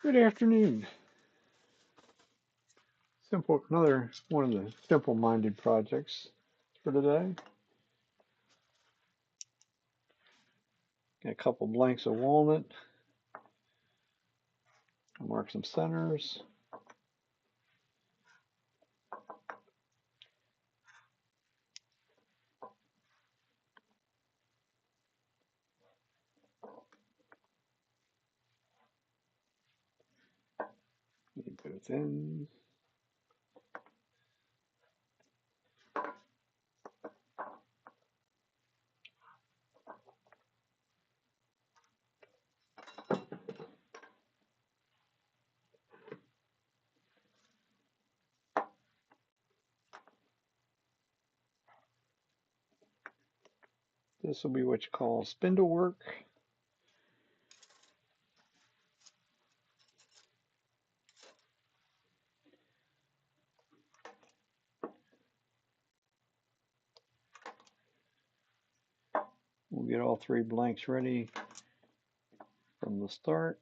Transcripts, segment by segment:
Good afternoon. Another one of the simple-minded projects for today. Got a couple blanks of walnut. I'll mark some centers. Both ends. This will be what you call spindle work. We'll get all three blanks ready from the start.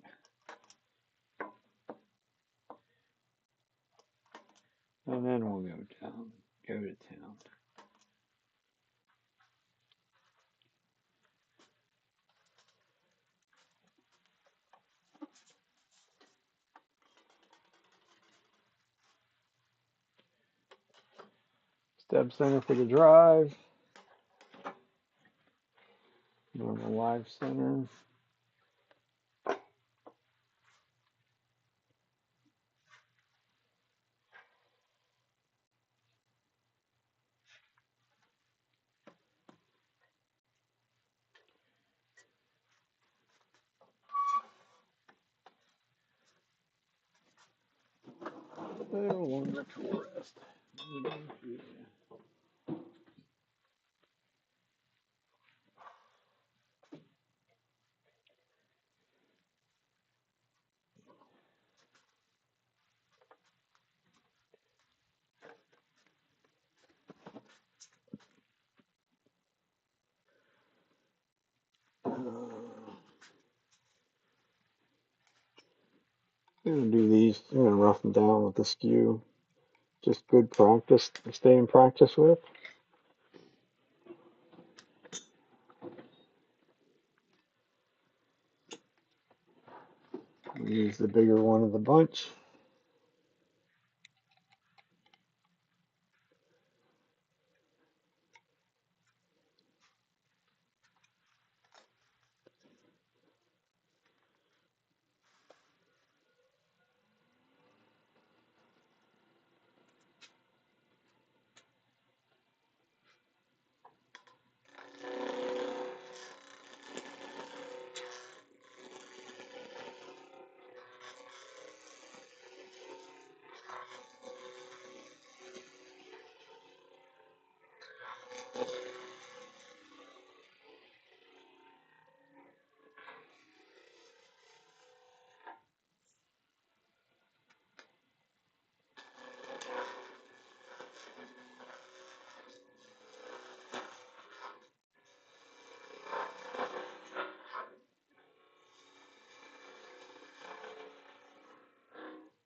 And then we'll go to town. Step center for the drive. Normal live center. Longer to rest. I'm going to do these. I'm going to rough them down with the skew. Just good practice to stay in practice with. Use the bigger one of the bunch.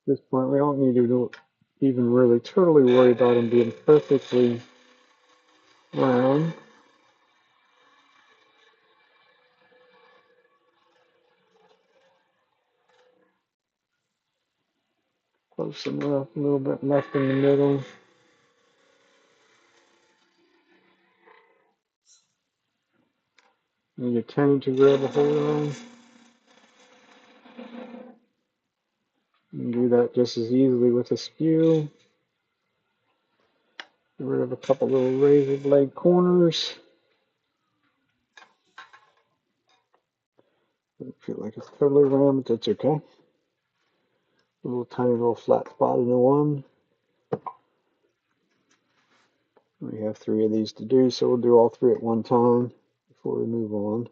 At this point, we don't need to even really totally worry about them being perfectly round. Close them up a little bit left in the middle. Need a 10 to grab a hold on. You can do that just as easily with a skew. Get rid of a couple little razor blade corners. Don't feel like it's totally round, but that's okay. A little tiny little flat spot in the one. We have 3 of these to do, so we'll do all 3 at one time before we move on.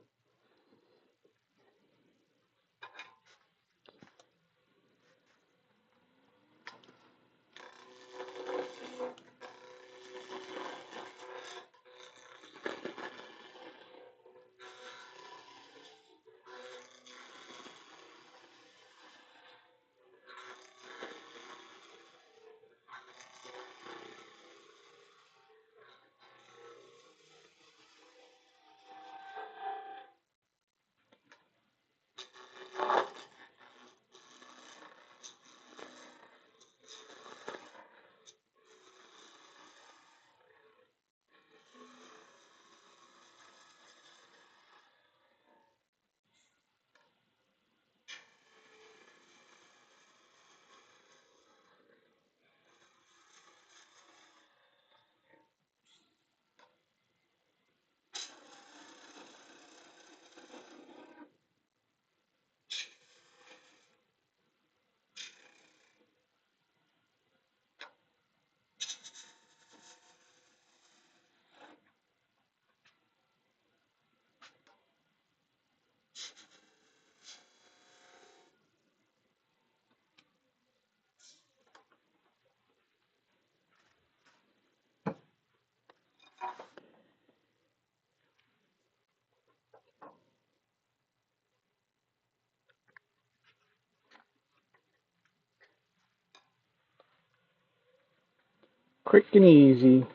Quick and easy.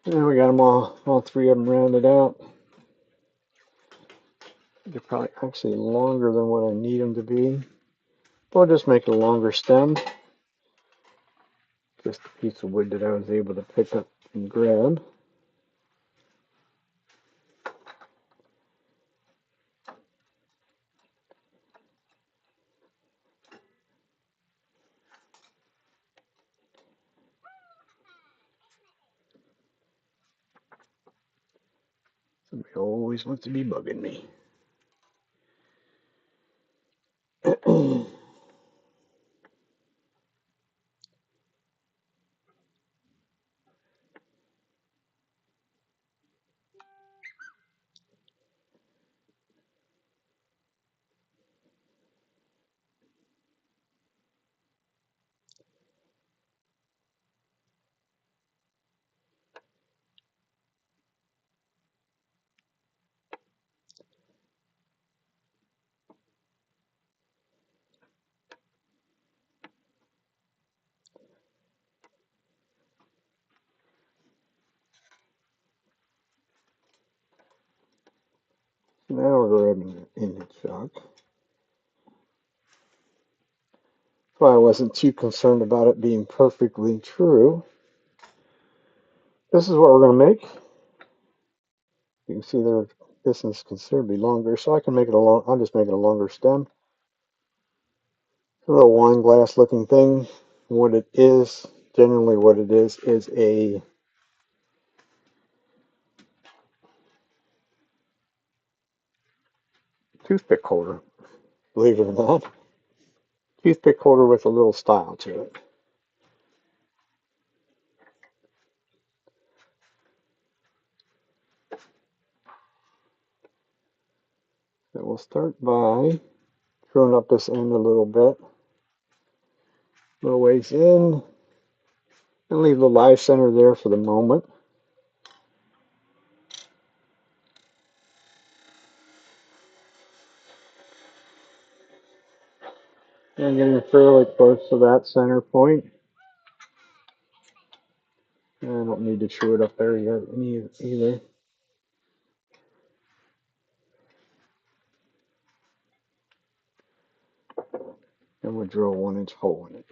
And we got them all three of them rounded out. They're probably actually longer than what I need them to be. I'll just make a longer stem. Just a piece of wood that I was able to pick up and grab. Somebody always wants to be bugging me. Now we're grabbing the image shock. So I wasn't too concerned about it being perfectly true. This is what we're going to make. You can see there, this is considerably longer, so I can make it a long. I'll just make it a longer stem. A little wine glass looking thing. What it is, generally what it is a toothpick holder. Believe it or not, toothpick holder with a little style to it. So we'll start by screwing up this end a little bit, a little ways in, and leave the live center there for the moment. And getting fairly close to that center point. I don't need to chew it up there yet either. And we'll drill a 1-inch hole in it.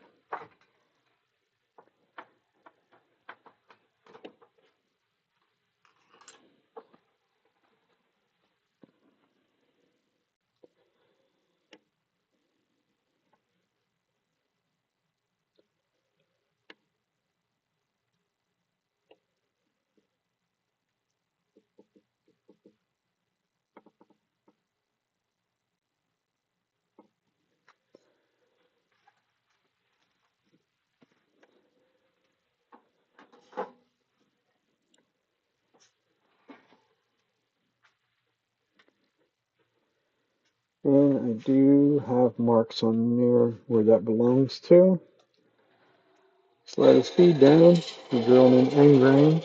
And I do have marks on there where that belongs to. Slide the speed down, we're drilling an end grain.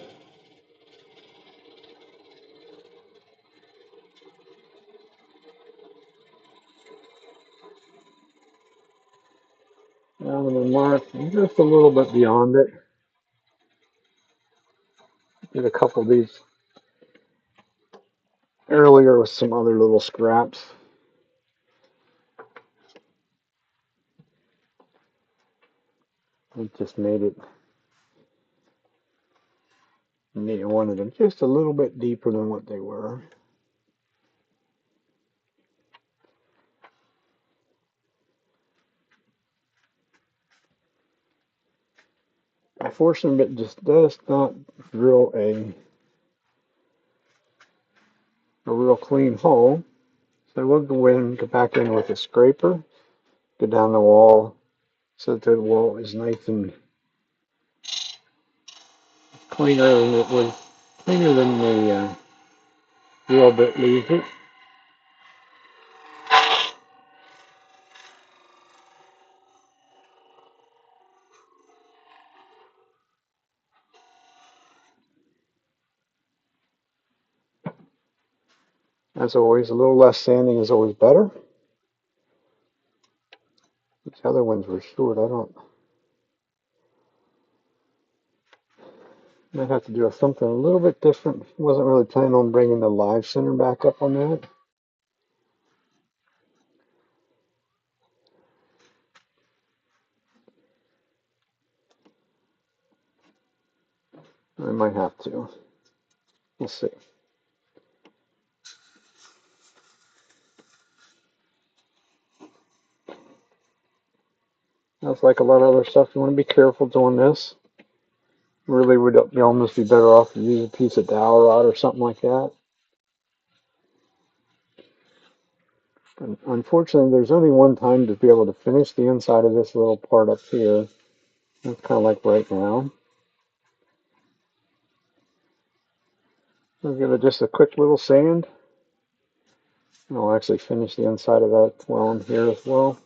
Down to the mark, just a little bit beyond it. Did a couple of these earlier with some other little scraps. It just made it, wanted them just a little bit deeper than what they were. Unfortunately, it just does not drill a real clean hole. So we'll go in and go back in with a scraper, go down the wall so that the wall is nice and cleaner than it was, cleaner than the drill bit leaves it. As always, a little less sanding is always better. These other ones were short. Might have to do something a little bit different. Wasn't really planning on bringing the live center back up on that. I might have to. We'll see. That's like a lot of other stuff. You want to be careful doing this. Really would you almost be better off to use a piece of dowel rod or something like that. And unfortunately, there's only one time to be able to finish the inside of this little part up here. That's kind of like right now. I'll give it just a quick little sand. And I'll actually finish the inside of that well in here as well.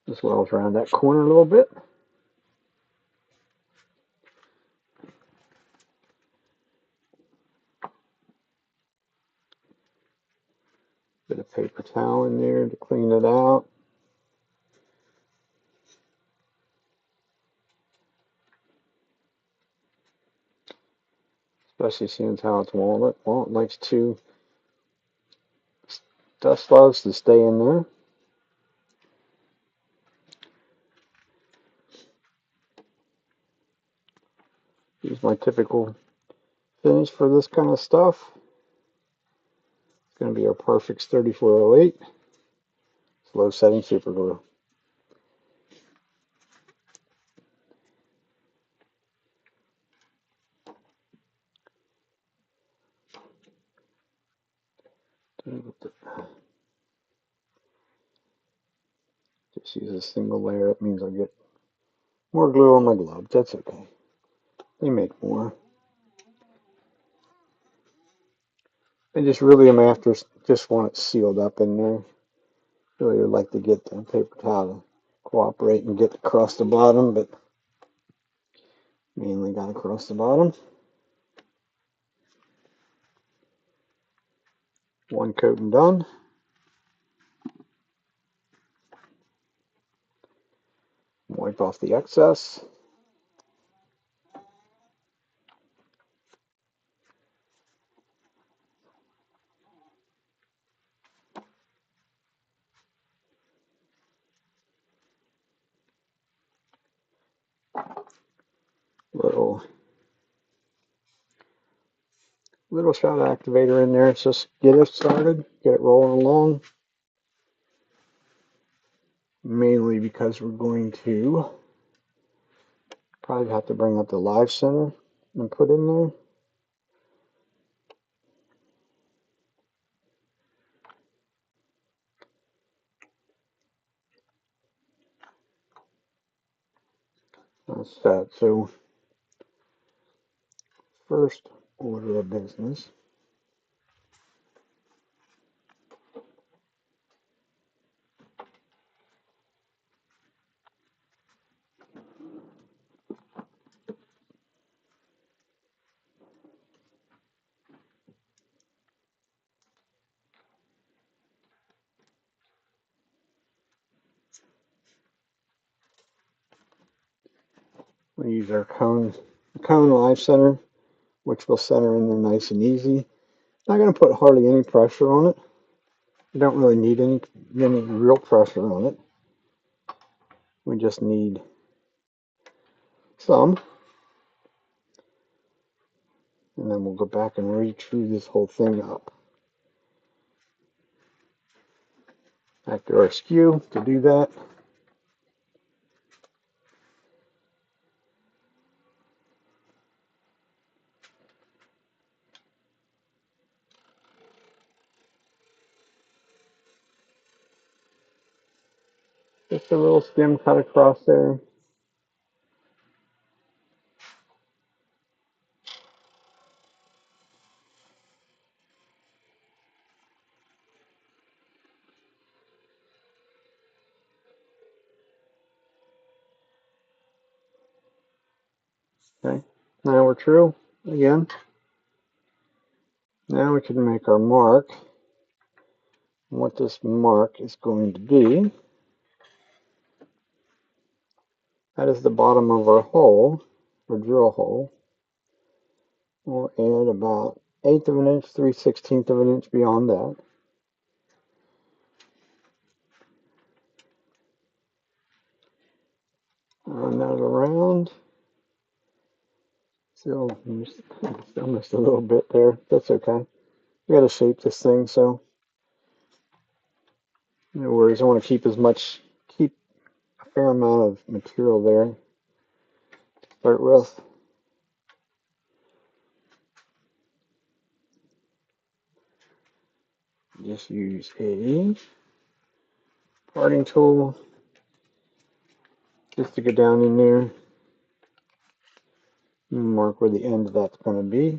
As well as around that corner a little bit. Bit of paper towel in there to clean it out. Especially seeing how it's walnut. Walnut likes to, dust loves to stay in there. Use my typical finish for this kind of stuff. It's going to be our Perfex 3408. It's low setting super glue. Just use a single layer. That means I'll get more glue on my gloves. That's okay. They make more. I just really am after, just want it sealed up in there. Really would like to get the paper towel to cooperate and get across the bottom, but mainly got across the bottom. One coat and done. Wipe off the excess. Little shot activator in there. It's just get it started, get it rolling along. Mainly because we're going to probably have to bring up the live center and put in there. That's that. So first order of business. We use our cone live center, which will center in there nice and easy. Not going to put hardly any pressure on it. We don't really need any real pressure on it. We just need some. And then we'll go back and re-true this whole thing up. Back to our skew to do that. Just a little skim cut across there. Okay, now we're true again. Now we can make our mark. And what this mark is going to be, that is the bottom of our hole, or drill hole. We'll add about 1/8 of an inch, 3/16 of an inch beyond that. Run that around. Still missed a little bit there. That's okay. We got to shape this thing, so no worries. I want to keep a fair amount of material there to start with. Just use a parting tool just to get down in there and mark where the end of that's going to be.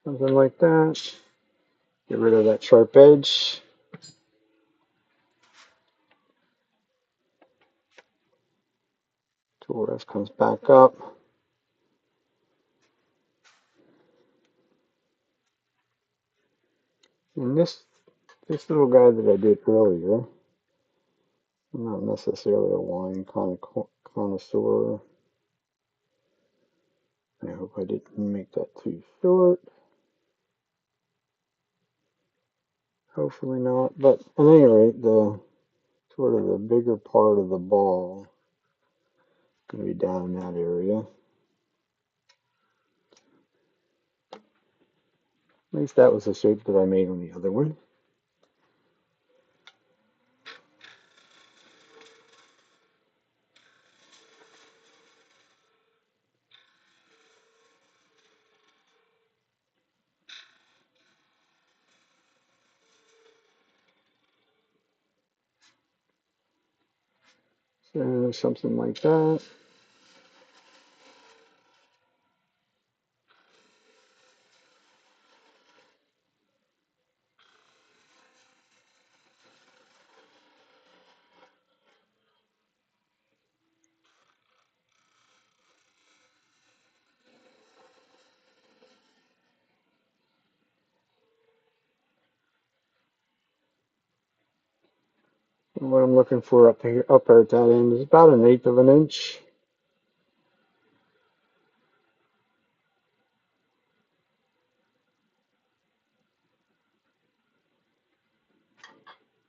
Something like that. Get rid of that sharp edge. Tool rest comes back up. And this little guy that I did earlier, I'm not necessarily a wine connoisseur. I hope I didn't make that too short. Hopefully not. But at any rate, the sort of the bigger part of the ball is going to be down in that area. At least that was the shape that I made on the other one. So something like that. And what I'm looking for up here at that end is about 1/8 of an inch.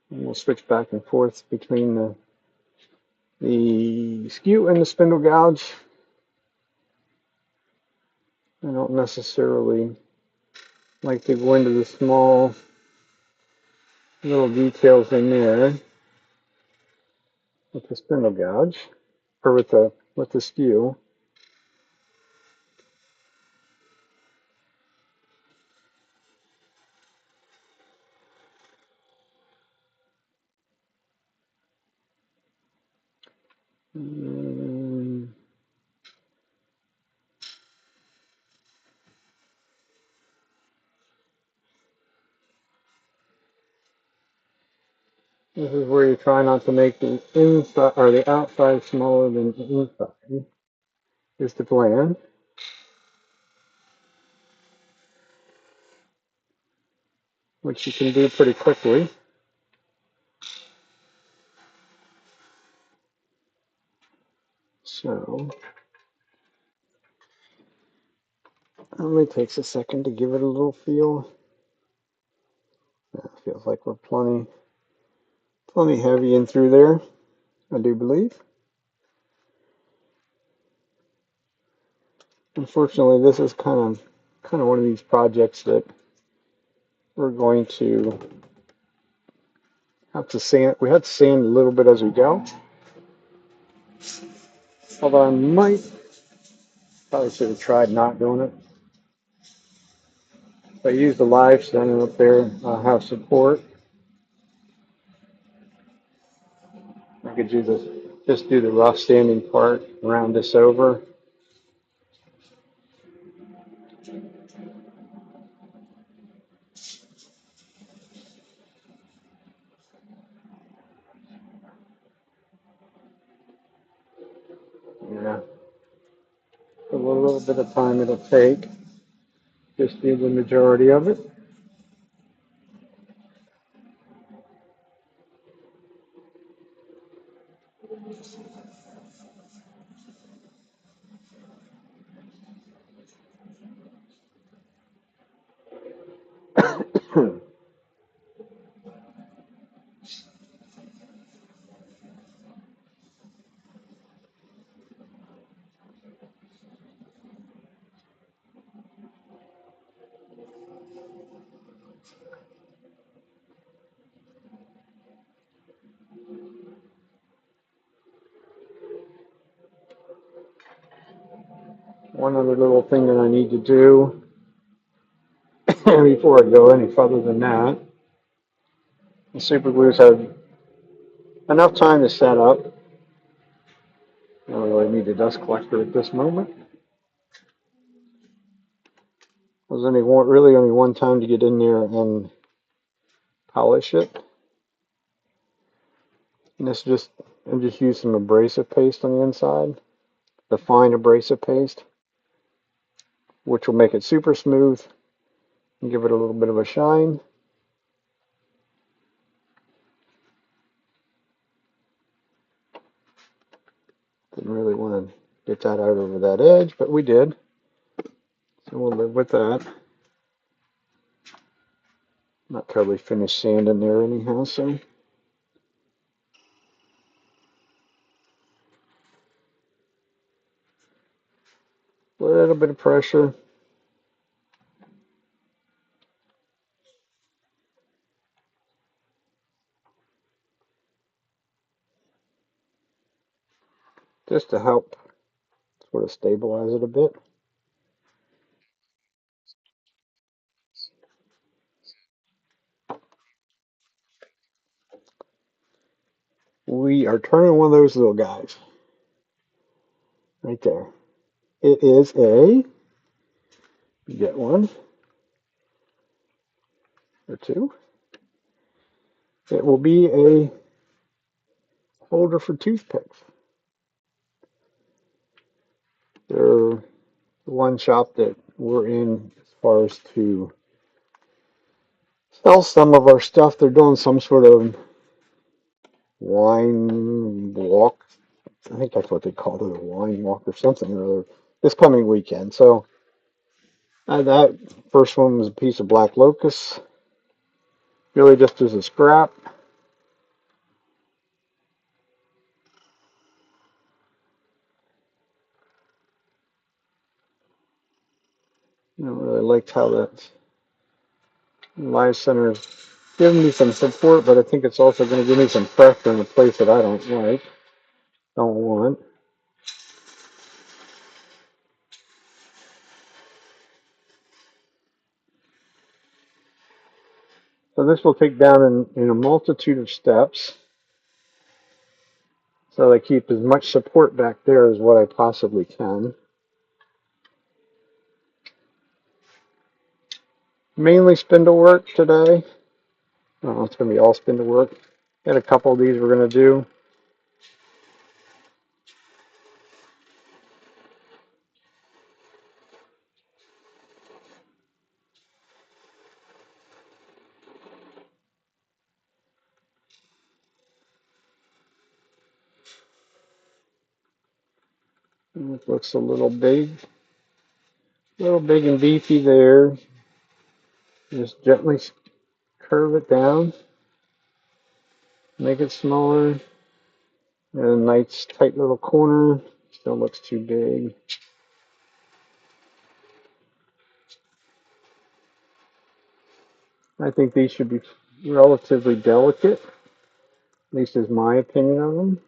And we'll switch back and forth between the skew and the spindle gouge. I don't necessarily like to go into the small little details in there with the spindle gouge, or with the skew. This is where you try not to make the inside or the outside smaller than the inside. Is the plan. which you can do pretty quickly. So it only takes a second to give it a little feel. That feels like we're plenty heavy in through there, I do believe. Unfortunately, this is kind of one of these projects that we're going to have to sand. We have to sand a little bit as we go. Although probably should have tried not doing it. If I use the live center up there, I'll have support. I could just do the rough sanding part, round this over. Yeah, a little bit of time it'll take. Just do the majority of it. One other little thing that I need to do before I go any further than that, the super glues have enough time to set up. I don't really need a dust collector at this moment. There's really only one time to get in there and polish it. And I'm just use some abrasive paste on the inside, the fine abrasive paste, which will make it super smooth and give it a little bit of a shine. Didn't really want to get that out over that edge, but we did. So we'll live with that. Not totally finished sanding there anyhow, so a little bit of pressure. Just to help sort of stabilize it a bit. We are turning one of those little guys right there. It is you get one or two. It will be a holder for toothpicks. They're the one shop that we're in as far as to sell some of our stuff. They're doing some sort of wine walk. I think that's what they called it, a wine walk or something or other, this coming weekend. So that first one was a piece of black locust, really just as a scrap. I really liked how that live center is giving me some support, but I think it's also going to give me some pressure in a place that I don't like, don't want. So this will take down in a multitude of steps. So I keep as much support back there as what I possibly can. Mainly spindle work today. It's going to be all spindle work. Got a couple of these we're going to do. It looks a little big and beefy there. Just gently curve it down, make it smaller. And a nice tight little corner. Still looks too big. I think these should be relatively delicate, at least is my opinion of them.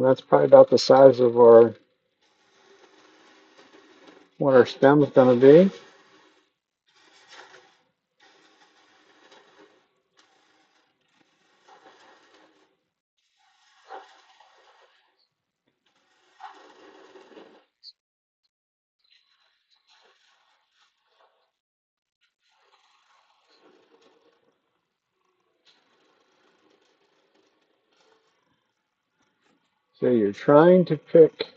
That's probably about the size of what our stem is going to be. So you're trying to pick,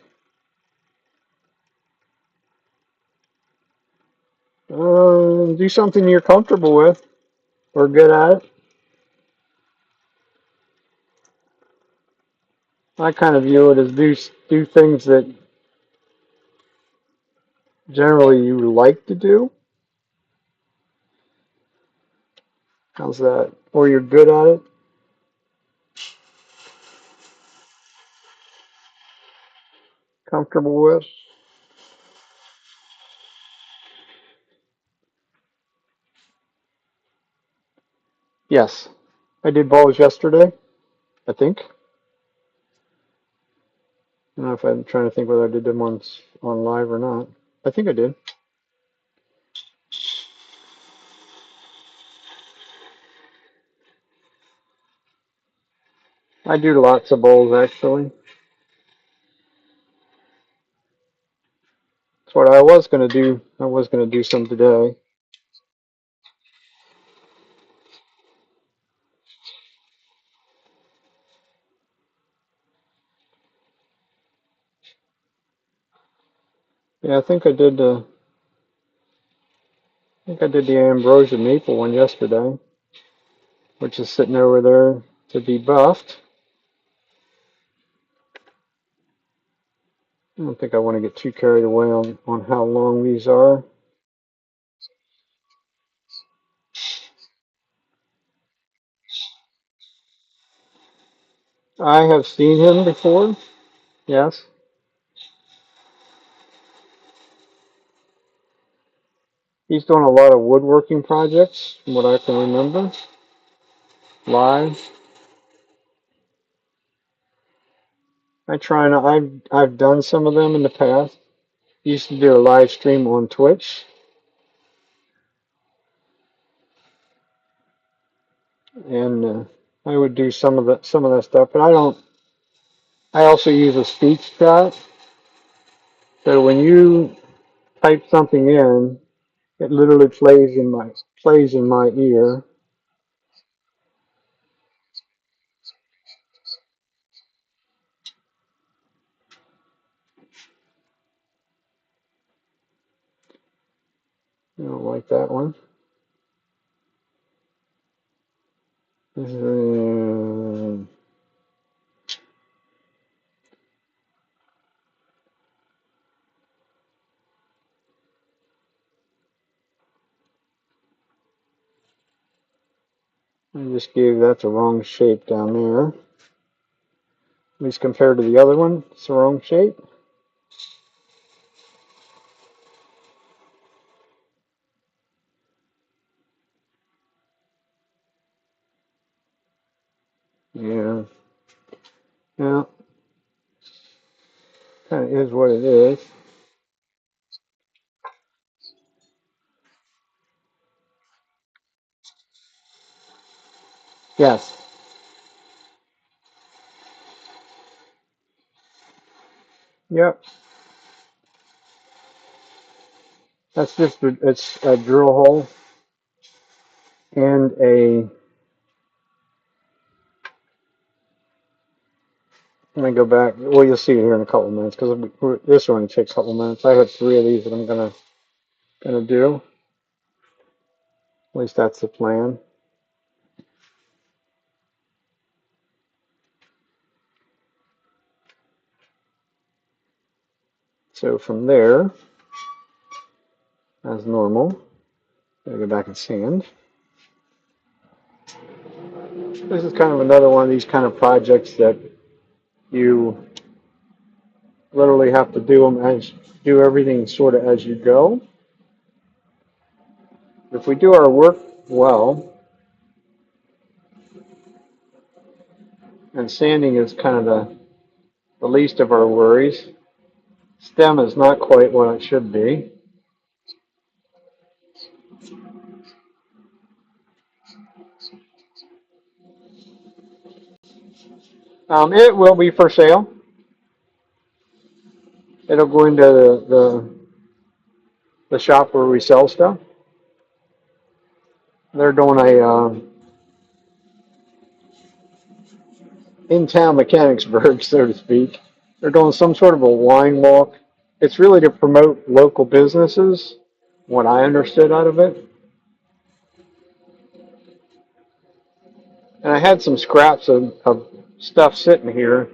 do something you're comfortable with or good at. I kind of view it as do things that generally you like to do. How's that? Or you're good at it, comfortable with. Yes, I did balls yesterday, I think. I don't know if I'm trying to think whether I did them on live or not. I think I did. I do lots of bowls actually. That's what I was gonna do. I was gonna do some today. Yeah, I think I did the ambrosia maple one yesterday, which is sitting over there to be buffed. I don't think I want to get too carried away on how long these are. I have seen him before. Yes. He's doing a lot of woodworking projects, from what I can remember, live. I've done some of them in the past. Used to do a live stream on Twitch, and I would do some of that stuff. But I don't. I also use a speech chat, so when you type something in, it literally plays in my ear. I don't like that one. I just gave that the wrong shape down there. At least compared to the other one, it's the wrong shape. Yeah. Yeah. Kind of is what it is. Yes. Yep. It's a drill hole and a Let me go back. Well, you'll see it here in a couple of minutes because this one takes a couple of minutes. I have 3 of these that I'm gonna do. At least that's the plan. So from there, as normal, I go back and sand. This is kind of another one of these kind of projects that you literally have to do everything sort of as you go. If we do our work well, and sanding is kind of the least of our worries. Stem is not quite what it should be. It will be for sale. It'll go into the shop where we sell stuff. They're doing a in-town Mechanicsburg, so to speak. They're doing some sort of a wine walk. It's really to promote local businesses, what I understood out of it. And I had some scraps of stuff sitting here.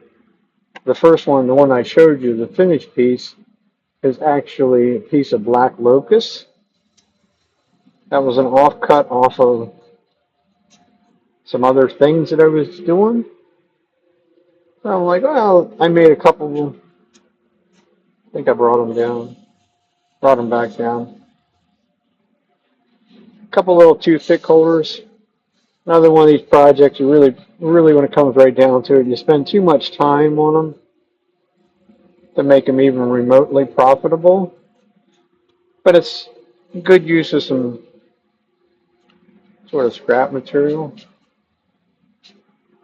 The first one, the one I showed you, the finished piece, is actually a piece of black locust. That was an offcut off of some other things that I was doing. So I'm like, well, I made a couple. I think I brought them down, brought them back down. A couple little toothpick holders. Another one of these projects, you really, when it comes right down to it, you spend too much time on them to make them even remotely profitable. But it's good use of some sort of scrap material,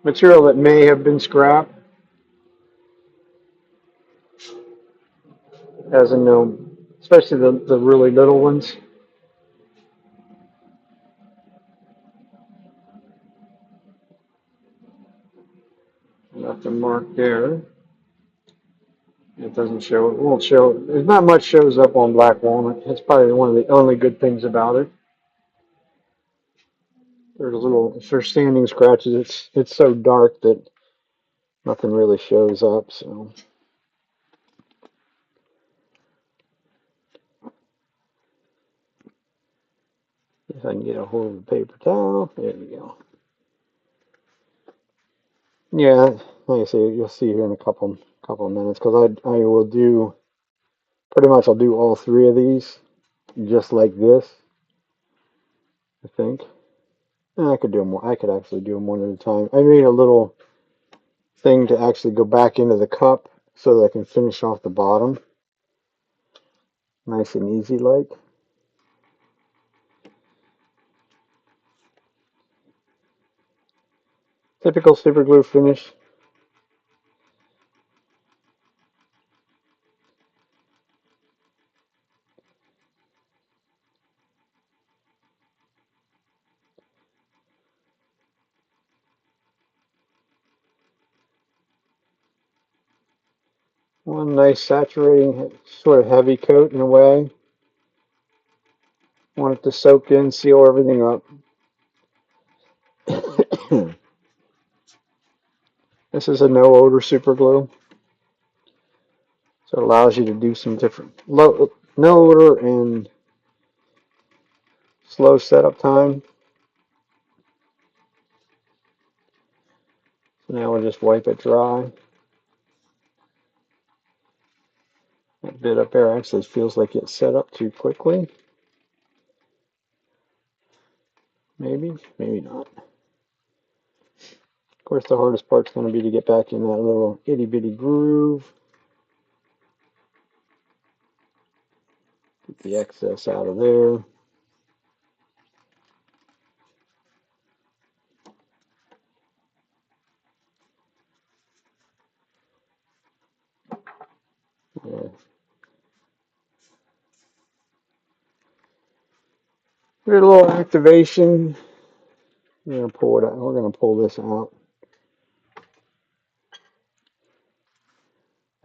material that may have been scrap, as in especially the really little ones. Nothing marked there. It doesn't show. It won't show. There's not much shows up on black walnut. It's probably one of the only good things about it. There's a little. If there's standing scratches, it's so dark that nothing really shows up. So if I can get a hold of the paper towel, there we go. Yeah, like I say, you'll see here in a couple of minutes because I will do pretty much. I'll do all 3 of these just like this. I think. And I could do them more. I could actually do them one at a time. I made a little thing to actually go back into the cup so that I can finish off the bottom. Nice and easy like. Typical super glue finish. One nice saturating sort of heavy coat in a way. Want it to soak in, seal everything up. This is a no odor super glue. So it allows you to do some different no odor and slow setup time. So now we'll just wipe it dry. That bit up there actually feels like it's set up too quickly. Maybe, maybe not. Of course, the hardest part's going to be to get back in that little itty bitty groove. Get the excess out of there. Yeah. Here's a little activation. We're gonna pull it out. We're gonna pull this out.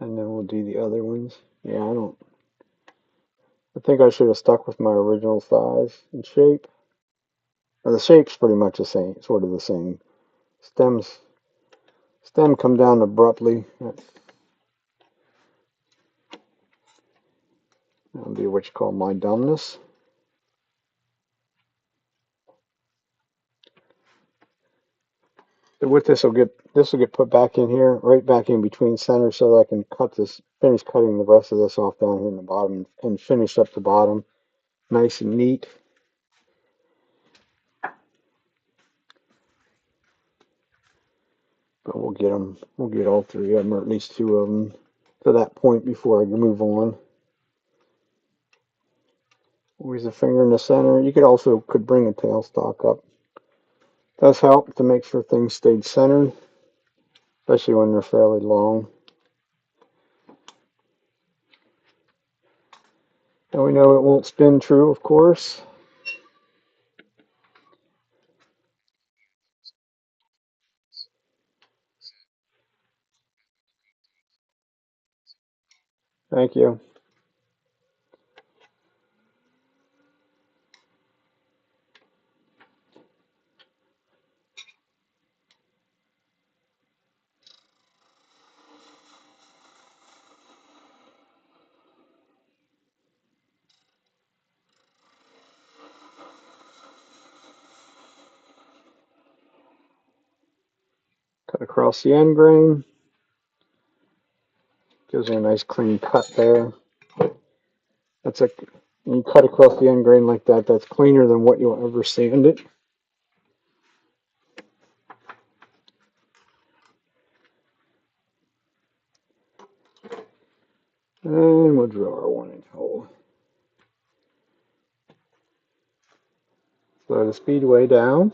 And then we'll do the other ones. Yeah, I think I should have stuck with my original size and shape. Now, the shape's pretty much the same, sort of the same. Stem come down abruptly. That'll be what you call my dumbness. So with this will get put back in here, right back in between center, so that I can finish cutting the rest of this off down here in the bottom, and finish up the bottom nice and neat. But we'll get all three of them, or at least two of them, to that point before I move on. Always a finger in the center. You could bring a tailstock up. Does help to make sure things stayed centered, especially when they're fairly long. And we know it won't spin true, of course. Thank you. Cut across the end grain. Gives me a nice clean cut there. When you cut across the end grain like that, that's cleaner than what you'll ever sand it. And we'll drill our 1-inch hole. Slow the speed way down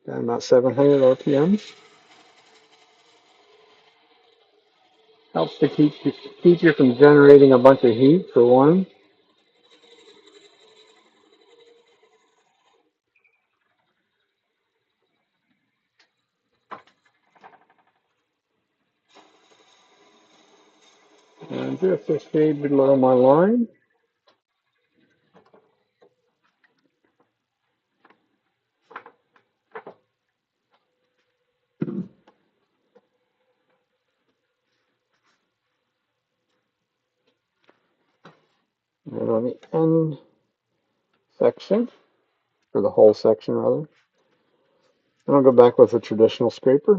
about 700 RPMs. Helps to keep you from generating a bunch of heat, for one. And just a shade below my line. And on the end section, or the whole section rather, and I'll go back with a traditional scraper.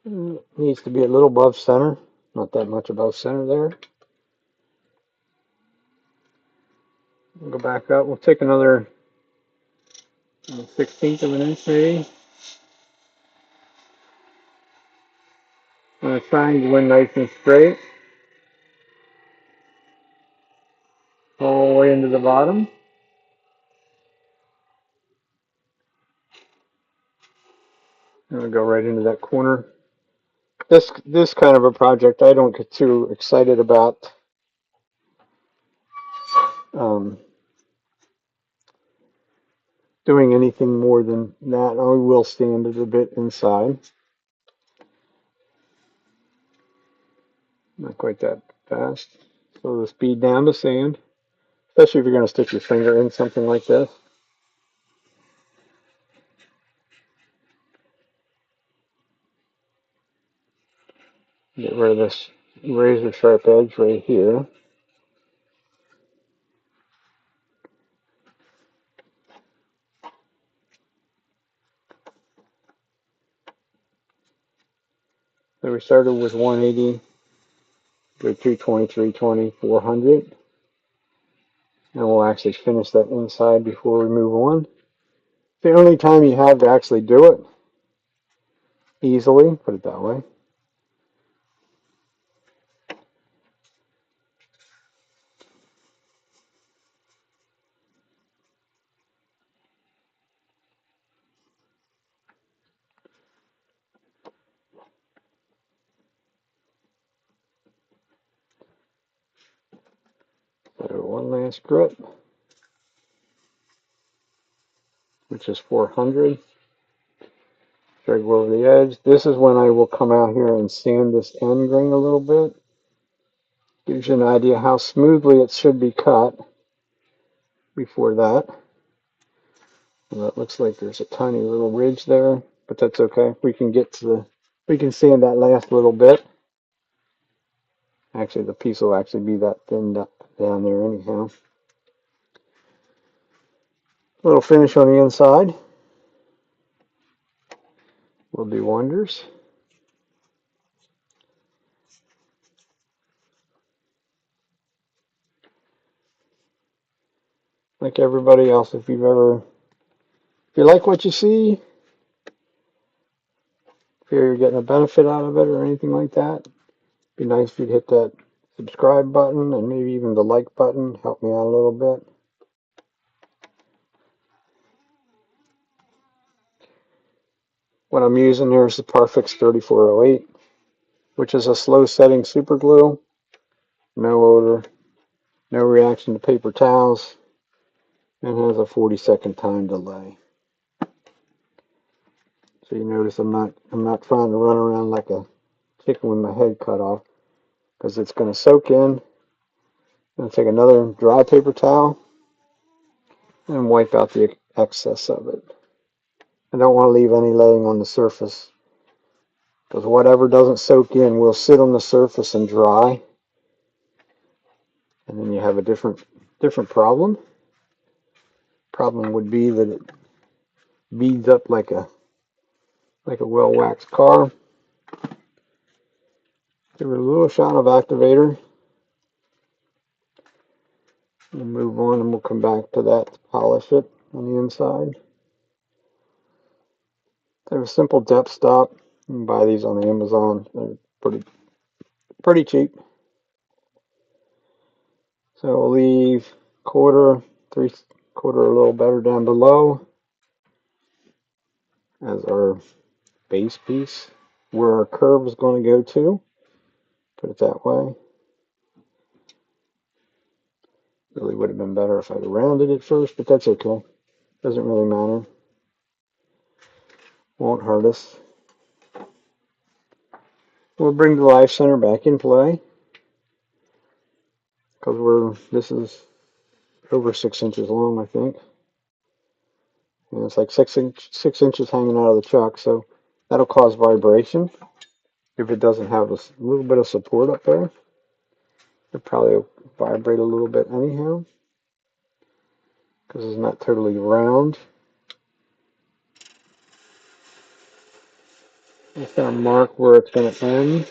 It needs to be a little above center, not that much above center there. We'll go back up. We'll take another 1/16 of an inch maybe. I'm going to try and go in nice and straight all the way into the bottom. I'm going to go right into that corner. This kind of a project I don't get too excited about. Um, Doing anything more than that. I will sand it a bit inside. Not quite that fast. Slow the speed down to sand, especially if you're going to stick your finger in something like this. Get rid of this razor sharp edge right here. So we started with 180, go 220, 320, 400. And we'll actually finish that inside before we move on. The only time you have to actually do it easily, put it that way. So one last grip, which is 400. Try to go over the edge. This is when I will come out here and sand this end grain a little bit. Gives you an idea how smoothly it should be cut before that. Well, it looks like there's a tiny little ridge there, but that's okay. We can sand that last little bit. Actually, the piece will actually be that thinned up down there anyhow. A little finish on the inside will do wonders. Like everybody else, if you like what you see, if you're getting a benefit out of it or anything like that, it'd be nice if you'd hit that subscribe button and maybe even the like button. Help me out a little bit. What I'm using here is the Parfix 3408, which is a slow setting super glue. No odor, no reaction to paper towels, and has a 40-second time delay. So you notice I'm not trying to run around like a chicken with my head cut off, because it's going to soak in. I'm going to take another dry paper towel and wipe out the excess of it. I don't want to leave any laying on the surface, because whatever doesn't soak in will sit on the surface and dry, and then you have a different problem. Problem would be that it beads up like a well-waxed car. Give it a little shot of activator. We'll move on and we'll come back to that to polish it on the inside. They're a simple depth stop. You can buy these on the Amazon. They're pretty cheap. So we'll leave quarter, three-quarter a little better down below as our base piece, where our curve is going to go to. Put it that way. Really would have been better if I'd rounded it first, but that's okay. Doesn't really matter. Won't hurt us. We'll bring the live center back in play, because this is over 6 inches long, I think. And it's like 6 inches hanging out of the chuck, so that'll cause vibration. If it doesn't have a little bit of support up there, it'll probably vibrate a little bit anyhow, because it's not totally round. I'm just going to mark where it's going to end.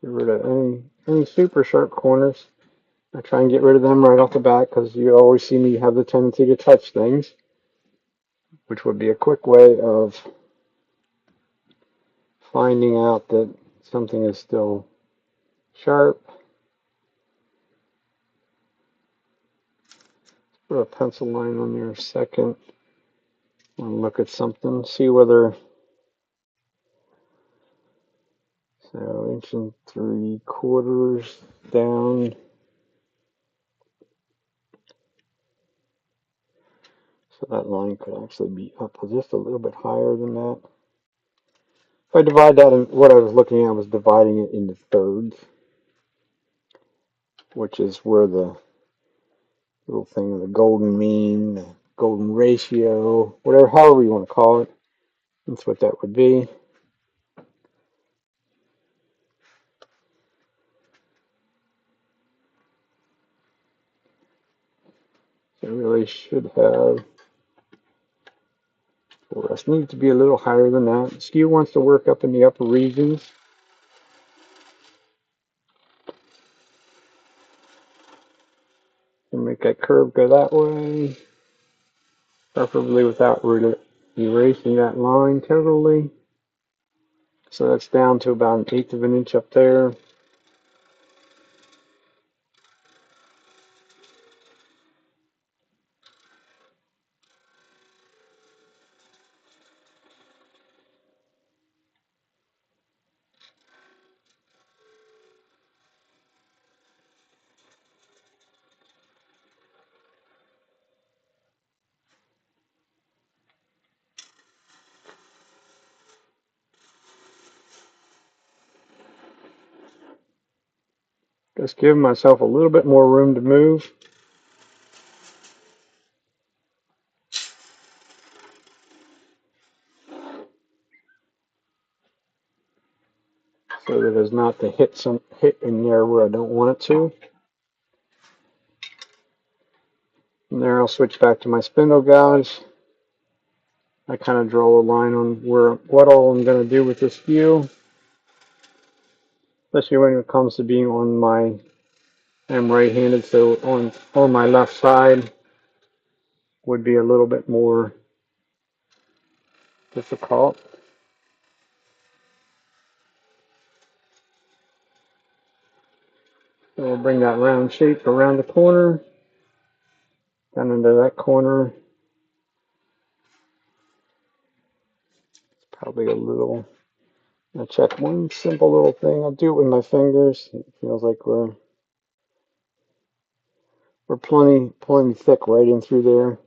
Get rid of any super sharp corners. I try and get rid of them right off the bat, because you always see me have the tendency to touch things, which would be a quick way of finding out that something is still sharp. Put a pencil line on there a second and look at something, see whether, so 1 3/4 down. So that line could actually be up just a little bit higher than that. If I divide that, in what I was looking at was dividing it into thirds, which is where the little thing of the golden mean, the golden ratio, whatever, however you want to call it, that's what that would be. So it really should have, the rest needs to be a little higher than that. Skew wants to work up in the upper regions. And make that curve go that way, preferably without erasing that line totally. So that's down to about 1/8 of an inch up there. Just giving myself a little bit more room to move. So that as not to hit in there where I don't want it to. And there I'll switch back to my spindle gouge. I kind of draw a line on what all I'm going to do with this view, especially when it comes to being on my, I'm right-handed, so on my left side would be a little bit more difficult. So we'll bring that round shape around the corner, down into that corner. It's probably a little, I'll check one simple little thing. I'll do it with my fingers. It feels like we're plenty thick right in through there.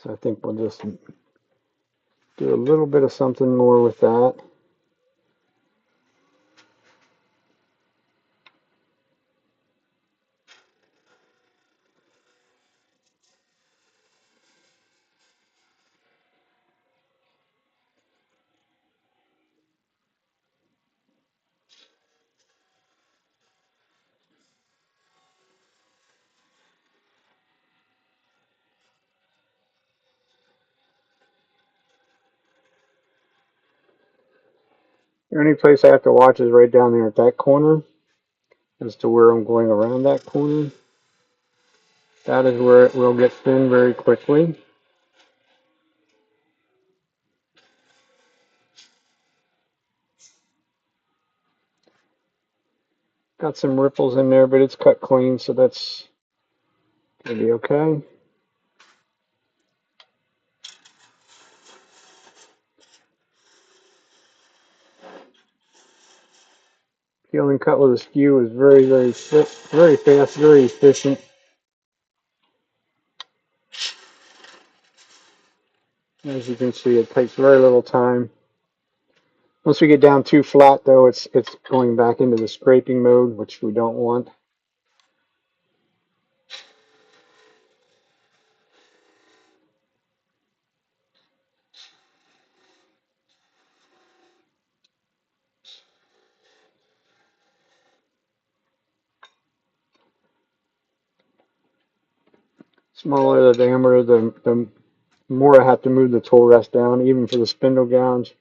So I think we'll just do a little bit of something more with that. The only place I have to watch is right down there at that corner as to where I'm going around that corner. That is where it will get thin very quickly. Got some ripples in there, but it's cut clean, so that's going to be okay. Peel and cut with a skew is very fast, very efficient. As you can see, it takes very little time. Once we get down too flat, though, it's going back into the scraping mode, which we don't want. Smaller the diameter, the more I have to move the tool rest down, even for the spindle gouge.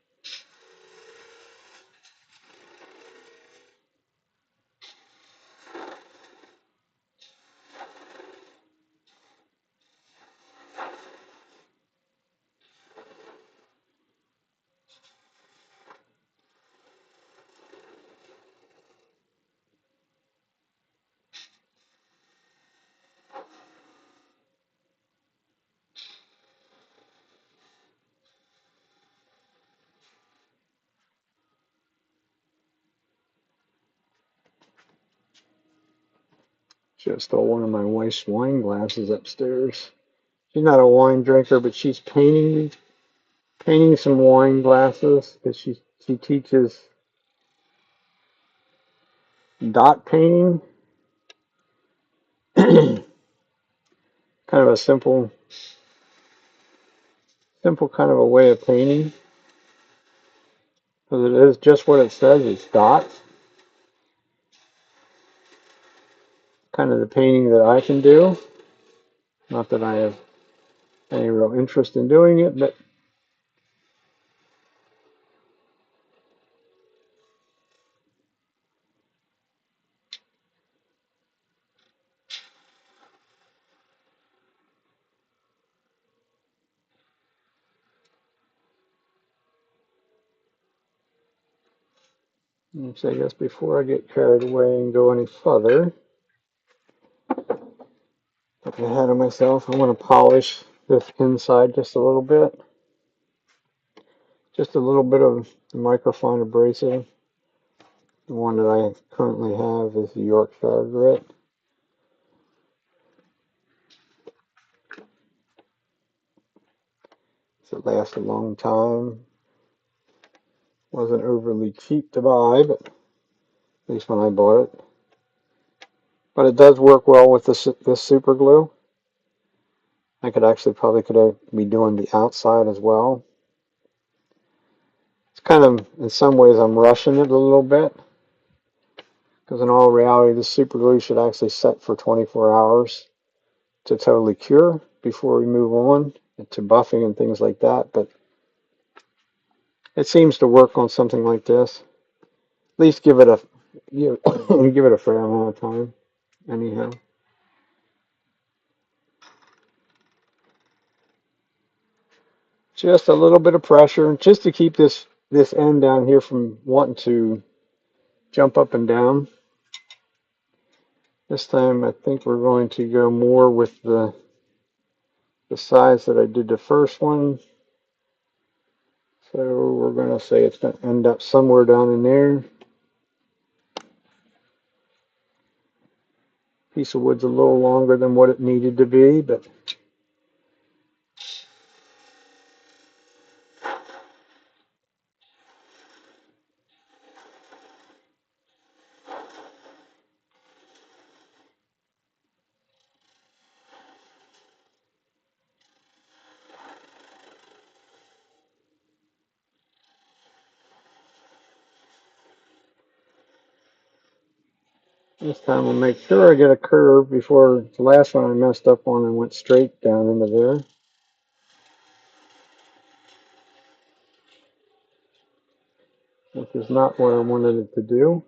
Just stole one of my wife's wine glasses upstairs. She's not a wine drinker, but she's painting some wine glasses because she teaches dot painting. Kind of a simple kind of a way of painting, because it is just what it says. It's dots. Kind of the painting that I can do. Not that I have any real interest in doing it, but so I guess before I get carried away and go any further, get ahead of myself, I want to polish this inside just a little bit. Just a little bit of microfine abrasive. The one that I currently have is the Yorkshire grit. So it lasts a long time. Wasn't overly cheap to buy, but at least when I bought it. But it does work well with this super glue. I could actually probably be doing the outside as well. It's kind of, in some ways, I'm rushing it a little bit, because in all reality, this super glue should actually set for 24 hours to totally cure before we move on to buffing and things like that. But it seems to work on something like this. At least give it a give it a fair amount of time. Anyhow, just a little bit of pressure, just to keep this end down here from wanting to jump up and down. This time, I think we're going to go more with the size that I did the first one. So we're going to say it's going to end up somewhere down in there. Piece of wood's a little longer than what it needed to be, but this time we'll make sure I get a curve before the last one I messed up on and went straight down into there. Which is not what I wanted it to do.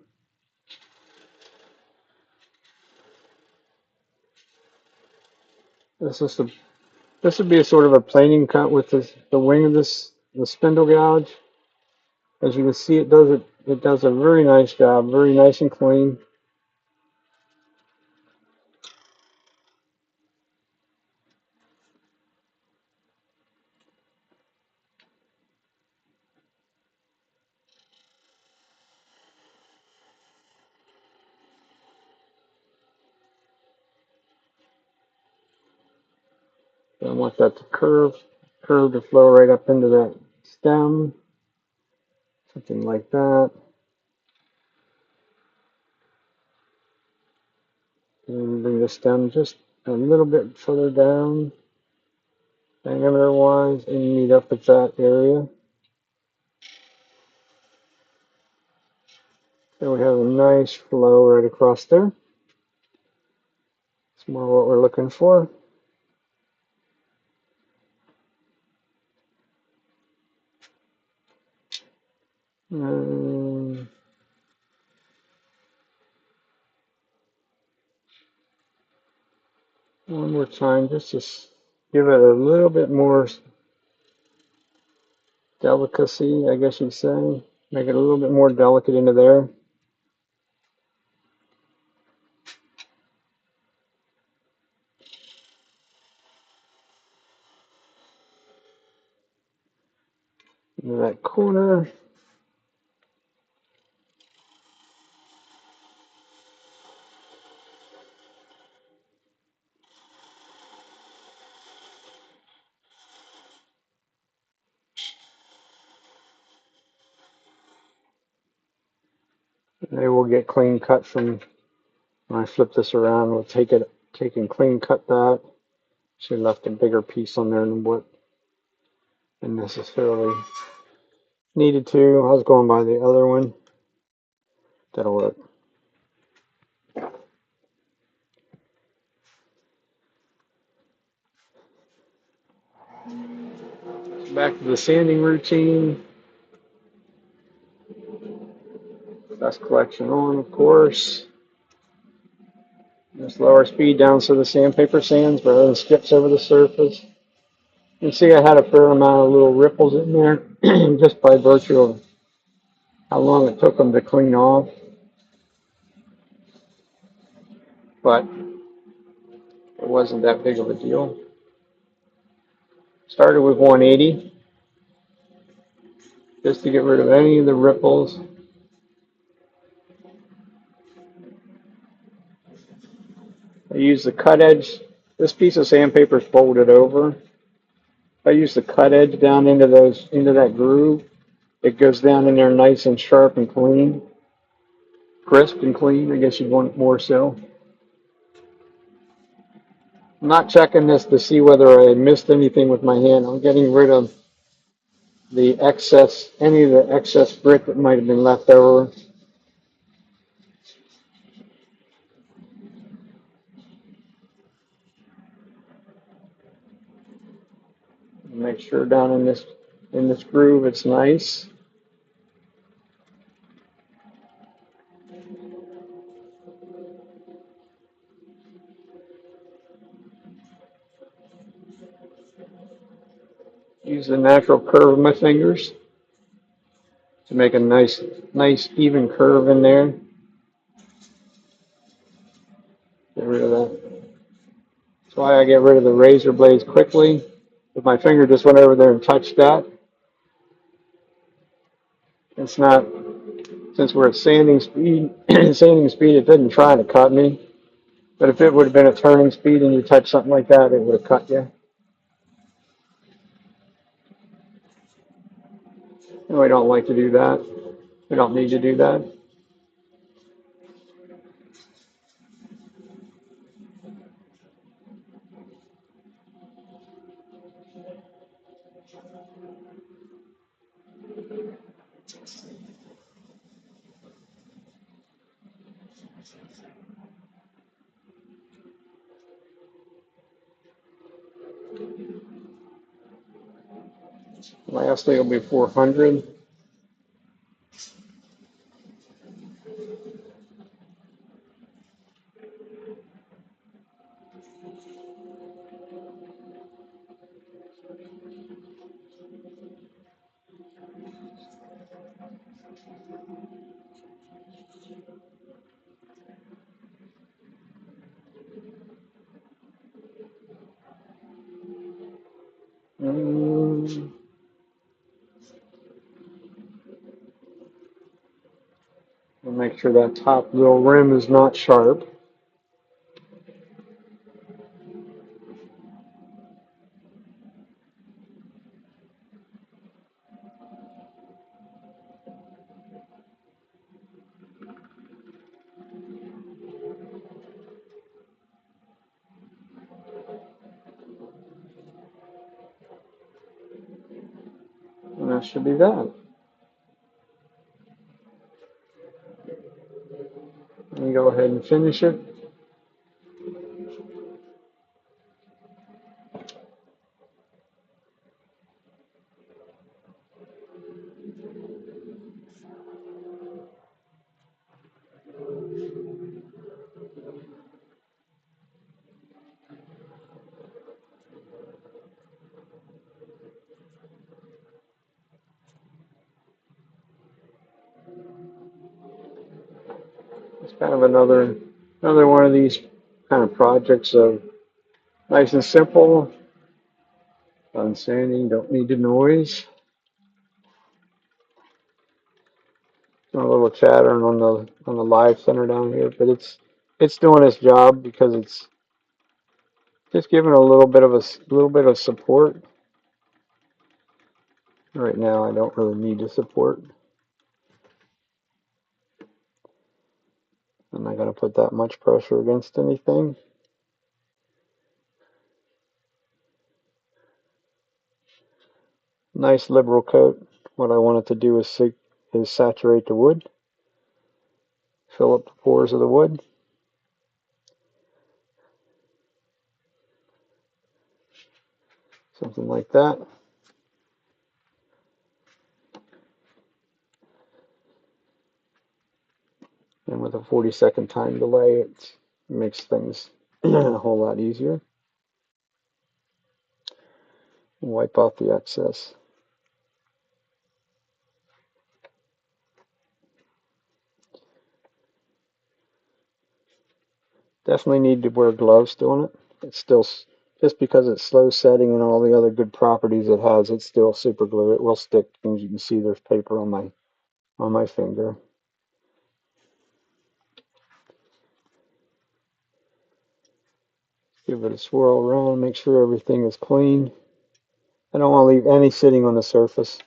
This would be a sort of a planing cut with the wing of the spindle gouge. As you can see, it does a very nice job, very nice and clean. I want that to curve to flow right up into that stem, something like that. And bring the stem just a little bit further down, diameter wise, and meet up at that area. So we have a nice flow right across there. It's more what we're looking for. One more time, just to give it a little bit more delicacy, I guess you'd say. Make it a little bit more delicate into there. Into that corner. They will get clean cut from when I flip this around. We'll take and clean cut that. Should have left a bigger piece on there than what I necessarily needed to. I was going by the other one. That'll work. Back to the sanding routine. Dust collection on, of course. Just lower speed down so the sandpaper sands rather than skips over the surface. You can see I had a fair amount of little ripples in there just by virtue of how long it took them to clean off. But it wasn't that big of a deal. Started with 180 just to get rid of any of the ripples. I use the cut edge. This piece of sandpaper is folded over. I use the cut edge down into that groove. It goes down in there nice and sharp and clean. crisp and clean. I guess you'd want it more so. I'm not checking this to see whether I missed anything with my hand. I'm getting rid of the excess, any of the excess grit that might have been left over. Make sure down in this groove it's nice. Use the natural curve of my fingers to make a nice even curve in there. Get rid of that. That's why I get rid of the razor blades quickly. If my finger just went over there and touched that, it's not, since we're at sanding speed, sanding speed, it didn't try to cut me. But if it would have been a turning speed and you touch something like that, it would have cut you. And we don't like to do that. We don't need to do that. Lastly, it'll be 400. Mm, we'll make sure that top little rim is not sharp. And that should be that. And go ahead and finish it. It's kind of another one of these kind of projects of nice and simple. Done sanding, don't need the noise. A little chattering on the live center down here, but it's doing its job because it's just giving a little bit of support. Right now, I don't really need the support. I'm not going to put that much pressure against anything. Nice liberal coat. What I want it to do is saturate the wood, fill up the pores of the wood. Something like that. And with a 40-second time delay, it makes things a whole lot easier. Wipe off the excess. Definitely need to wear gloves doing it. It's still, just because it's slow setting and all the other good properties it has, it's still super glue. It will stick. As you can see, there's paper on my finger. Give it a swirl around, make sure everything is clean. I don't want to leave any sitting on the surface.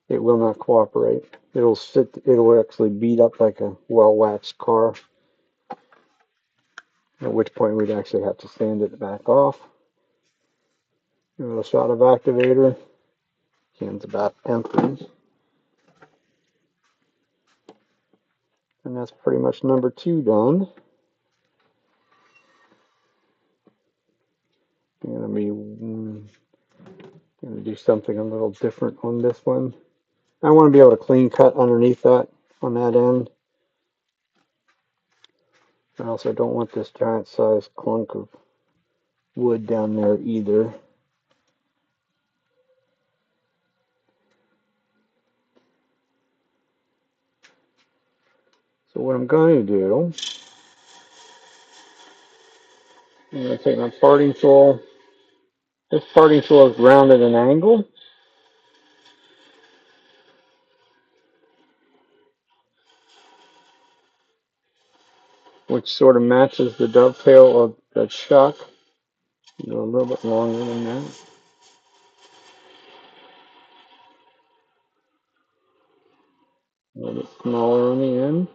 it will not cooperate. It'll actually beat up like a well-waxed car, at which point we'd actually have to sand it back off. Give it a shot of activator. Can's about empty. And that's pretty much number 2 done. I'm gonna do something a little different on this one. I want to be able to clean cut underneath that on that end. I also don't want this giant sized clunk of wood down there either. So what I'm going to do, I'm going to take my parting tool. This parting tool is rounded at an angle. Which sort of matches the dovetail of the chuck. Go a little bit longer than that. A little bit smaller on the end.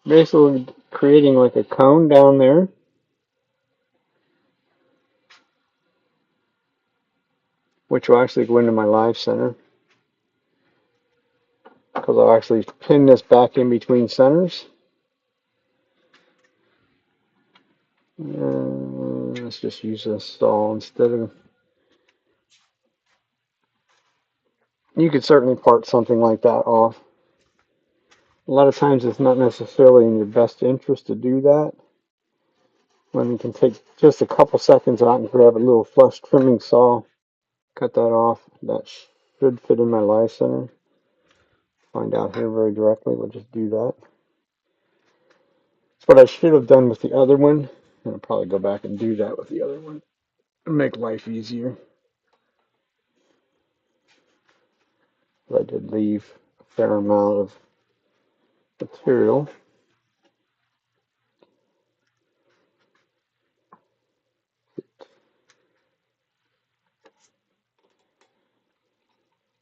Basically creating like a cone down there. Which will actually go into my live center. Because I'll actually pin this back in between centers. Let's just use a saw instead of... You could certainly part something like that off. A lot of times it's not necessarily in your best interest to do that. When you can take just a couple seconds out and grab a little flush trimming saw, cut that off. That should fit in my live center. Find out here very directly. We'll just do that. That's what I should have done with the other one. I'll probably go back and do that with the other one and make life easier. But I did leave a fair amount of material.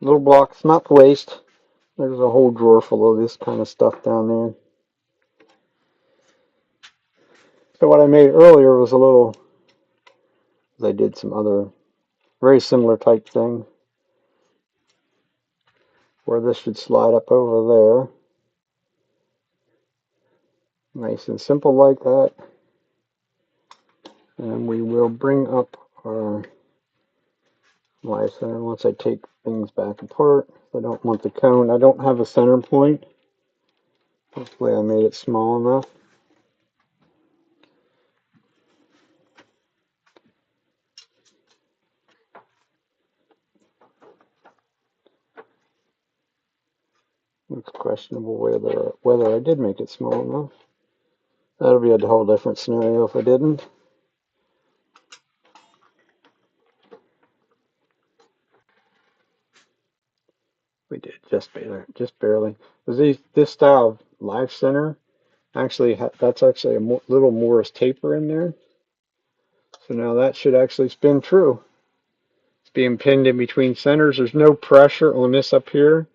Little blocks, not to waste. There's a whole drawer full of this kind of stuff down there. So what I made earlier was a little, I did some other very similar type thing where this should slide up over there. Nice and simple like that. And we will bring up our live center once I take things back apart. I don't want the cone. I don't have a center point. Hopefully I made it small enough. Looks questionable whether I did make it small enough. That'll be a whole different scenario if I didn't. We did just barely. Because this style of live center actually that's actually a little Morris taper in there. So now that should actually spin true. It's being pinned in between centers. There's no pressure on this up here.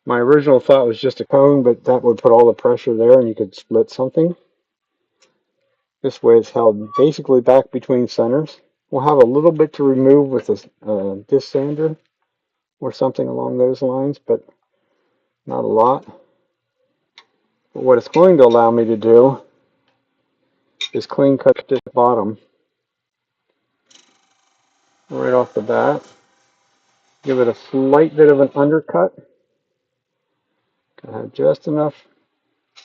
My original thought was just a cone, but that would put all the pressure there and you could split something. This way it's held basically back between centers. We'll have a little bit to remove with a disc sander or something along those lines, but not a lot. But what it's going to allow me to do is clean cut this bottom right off the bat. Give it a slight bit of an undercut. Gotta have just enough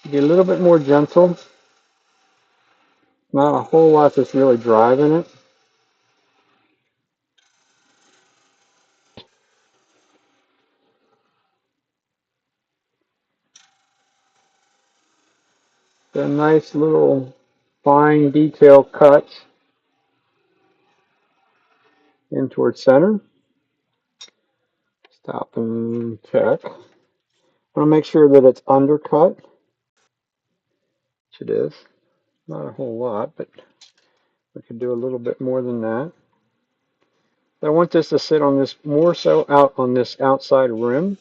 to be a little bit more gentle. Not a whole lot that's really driving it. A nice little fine detail cuts in towards center. Stop and check. I want to make sure that it's undercut, which it is. Not a whole lot, but We could do a little bit more than that. I want this to sit on this, more so out on this outside rim.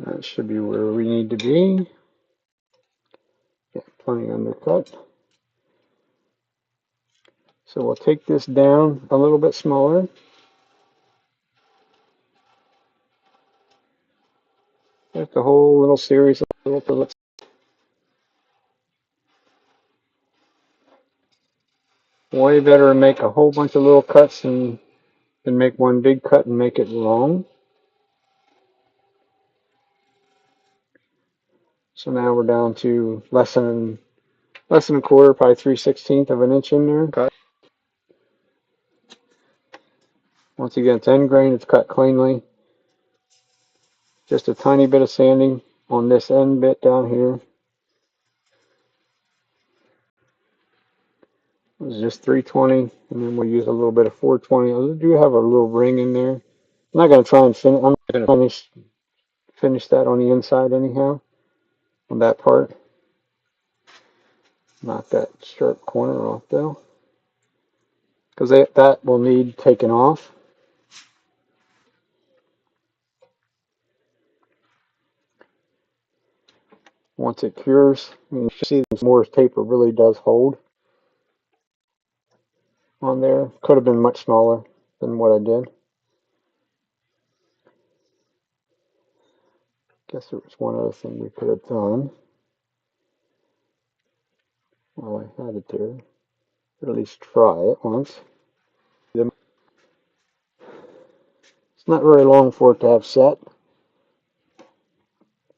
That should be where we need to be. Yeah, plenty undercut. So we'll take this down a little bit smaller. Like the whole little series of little fillets. Way better to make a whole bunch of little cuts than make one big cut and make it long. So now we're down to less than a quarter, probably 3/16 of an inch in there. Cut. Once again, it's end grain, it's cut cleanly. Just a tiny bit of sanding on this end bit down here. It's just 320, and then we'll use a little bit of 420. I do have a little ring in there. I'm not going to try and finish. I'm going to finish that on the inside anyhow, on that part. Knock that sharp corner off though, because that will need taken off. Once it cures, you can see the Moore's taper really does hold on there. Could have been much smaller than what I did. Guess there was one other thing we could have done. Well, I had it there. At least try it once. It's not very long for it to have set,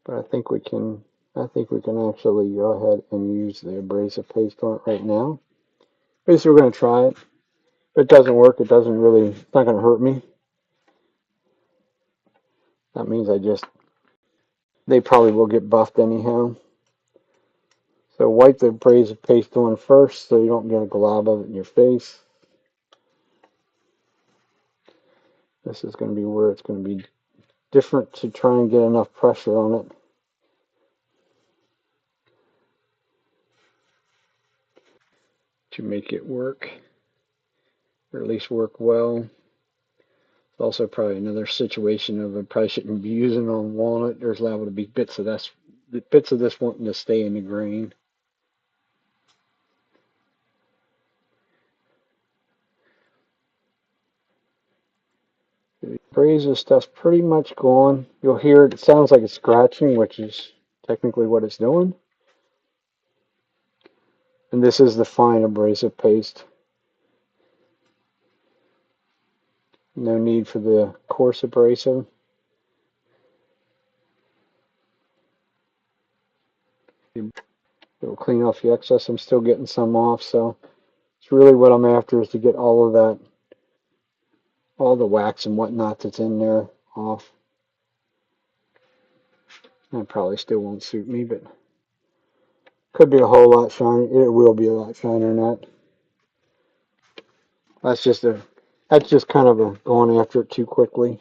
but I think we can. I think we can actually go ahead and use the abrasive paste on it right now. Basically, we're going to try it. If it doesn't work, it doesn't really. It's not going to hurt me. That means they probably will get buffed anyhow. So wipe the abrasive paste on first so you don't get a glob of it in your face. This is going to be where it's going to be different to try and get enough pressure on it to make it work, or at least work well. It's also probably another situation of I probably shouldn't be using on walnut. There's liable to be bits of this wanting to stay in the grain. The abrasive stuff's pretty much gone. You'll hear it sounds like it's scratching, which is technically what it's doing. And this is the fine abrasive paste. No need for the coarse abrasive. It'll clean off the excess. I'm still getting some off, so it's really what I'm after is to get all of that, all the wax and whatnot that's in there off. That probably still won't suit me, but could be a whole lot shiny. It will be a lot shinier than that. That's just kind of a going after it too quickly.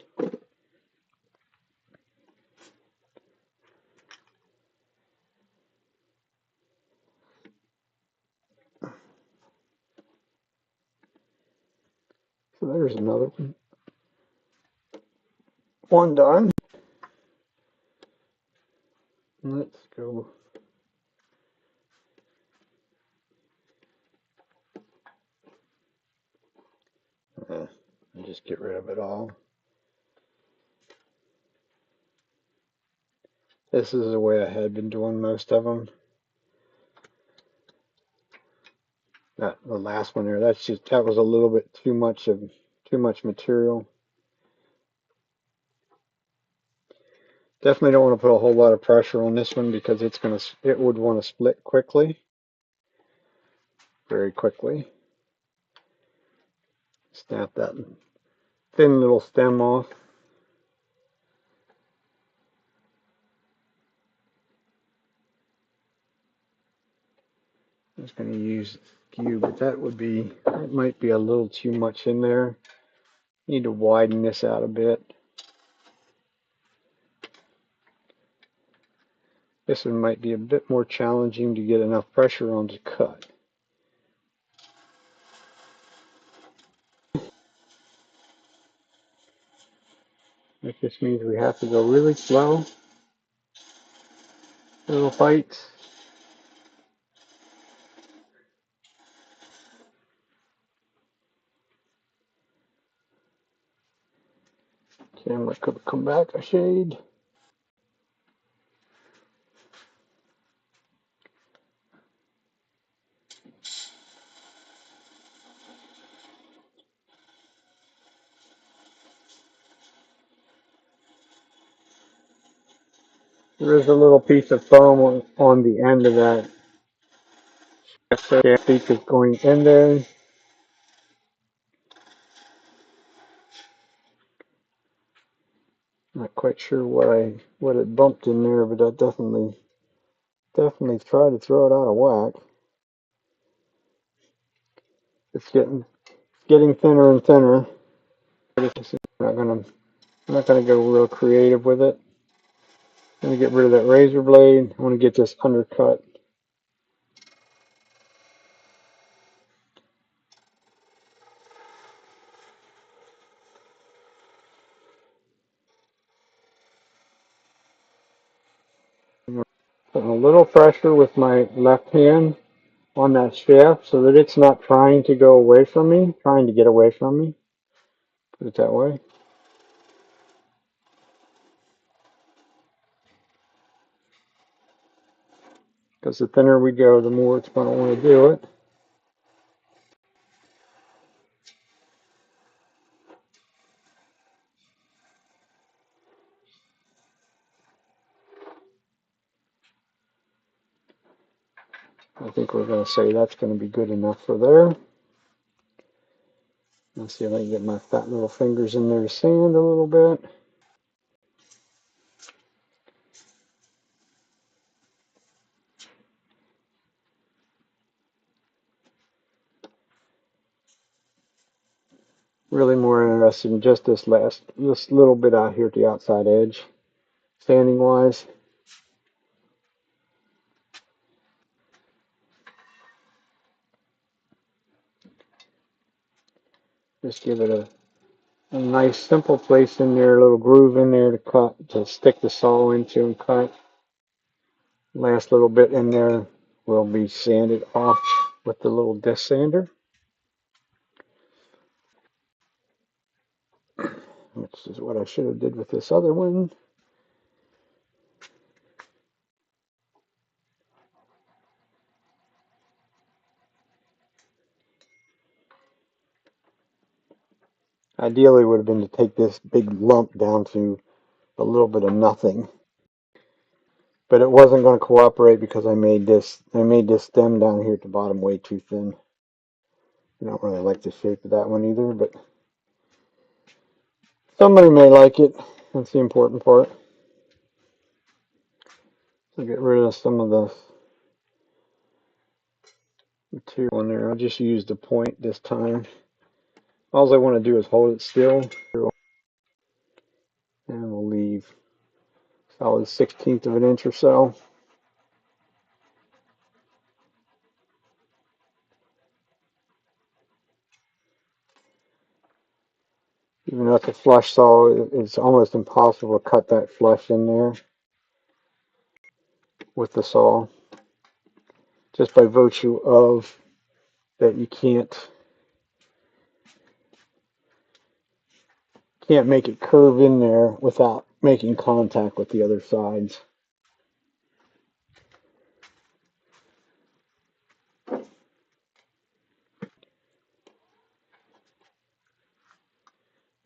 So there's another one. One done. Let's go. I'll just get rid of it all. This is the way I had been doing most of them. The last one there, that was a little bit too much material. Definitely don't want to put a whole lot of pressure on this one because it would want to split quickly. very quickly. Snap that thin little stem off. I'm just going to use skew, but that might be a little too much in there. Need to widen this out a bit. This one might be a bit more challenging to get enough pressure on to cut. That just means we have to go really slow. Little bites. Camera could come back a shade. There is a little piece of foam on the end of that. So the beak is going in there. Not quite sure what it bumped in there, but I definitely tried to throw it out of whack. It's getting thinner and thinner. I'm not gonna go real creative with it. I'm gonna get rid of that razor blade. I want to get this undercut. Putting a little pressure with my left hand on that shaft so that it's not trying to go away from me, trying to get away from me. Put it that way. Because the thinner we go, the more it's going to want to do it. I think we're going to say that's going to be good enough for there. Let's see if I can get my fat little fingers in there to sand a little bit. Really more interested in just this little bit out here at the outside edge, sanding wise. Just give it a nice simple place in there, a little groove in there to cut, to stick the saw into and cut. Last little bit in there will be sanded off with the little disc sander, which is what I should have did with this other one. Ideally would have been to take this big lump down to a little bit of nothing, but it wasn't going to cooperate because I made this stem down here at the bottom way too thin. I don't really like the shape of that one either, but somebody may like it. That's the important part. So get rid of some of the material in there. I'll just use the point this time. All I want to do is hold it still, and we'll leave solid 1/16 of an inch or so. Even though it's a flush saw, it's almost impossible to cut that flush in there with the saw, just by virtue of that you can't make it curve in there without making contact with the other sides.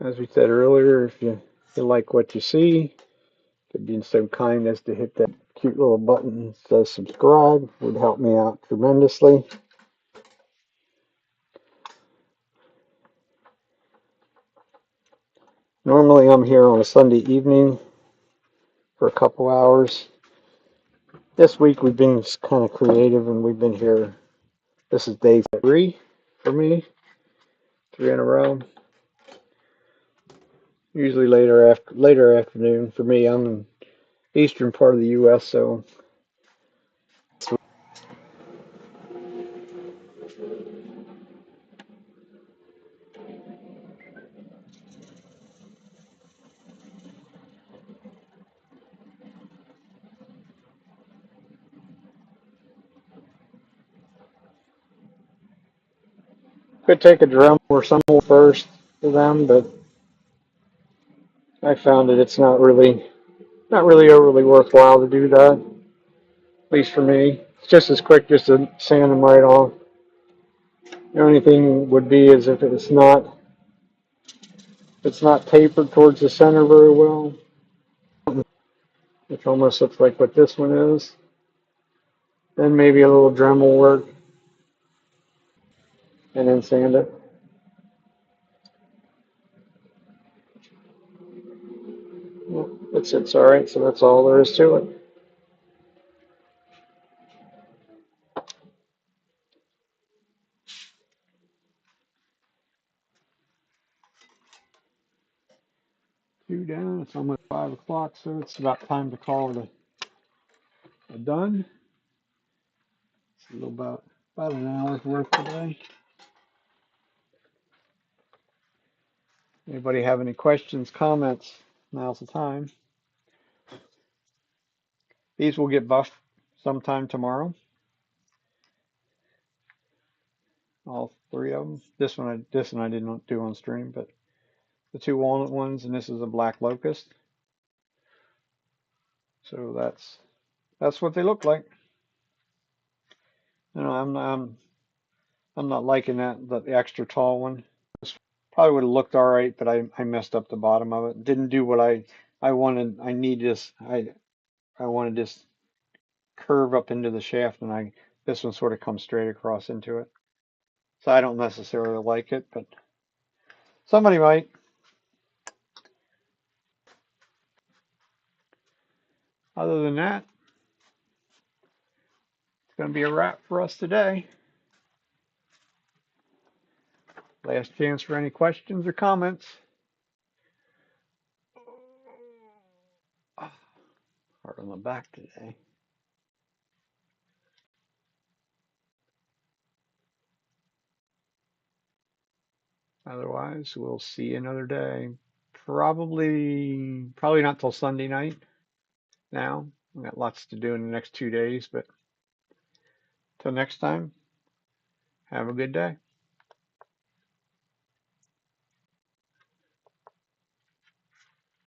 As we said earlier, if you like what you see, could be so kind as to hit that cute little button that says subscribe. Would help me out tremendously. Normally I'm here on a Sunday evening for a couple hours. This week we've been kind of creative and we've been here. This is day 3 for me, 3 in a row. Usually later afternoon for me. I'm in the eastern part of the U.S., so could take a drum or something first for them, but I found that it's not really overly worthwhile to do that. At least for me, it's just as quick just to sand them right off. The only thing would be is if it's not tapered towards the center very well, which almost looks like what this one is. Then maybe a little Dremel work and then sand it. Well, it sits all right, so that's all there is to it. Two down. It's almost 5 o'clock, so it's about time to call it a done. It's a little about an hour's worth today. Anybody have any questions, comments? Now's the time. These will get buffed sometime tomorrow. All 3 of them. This one I didn't do on stream, but the 2 walnut ones, and this is a black locust. So that's what they look like. You know, I'm not liking the extra tall one. This probably would have looked all right, but I messed up the bottom of it. Didn't do what I wanted. I wanted this curve up into the shaft, and this one sort of comes straight across into it. So I don't necessarily like it, but somebody might. Other than that, it's going to be a wrap for us today. Last chance for any questions or comments. Hard on the back today. Otherwise, we'll see you another day. Probably not till Sunday night now. We got lots to do in the next 2 days, but till next time, have a good day.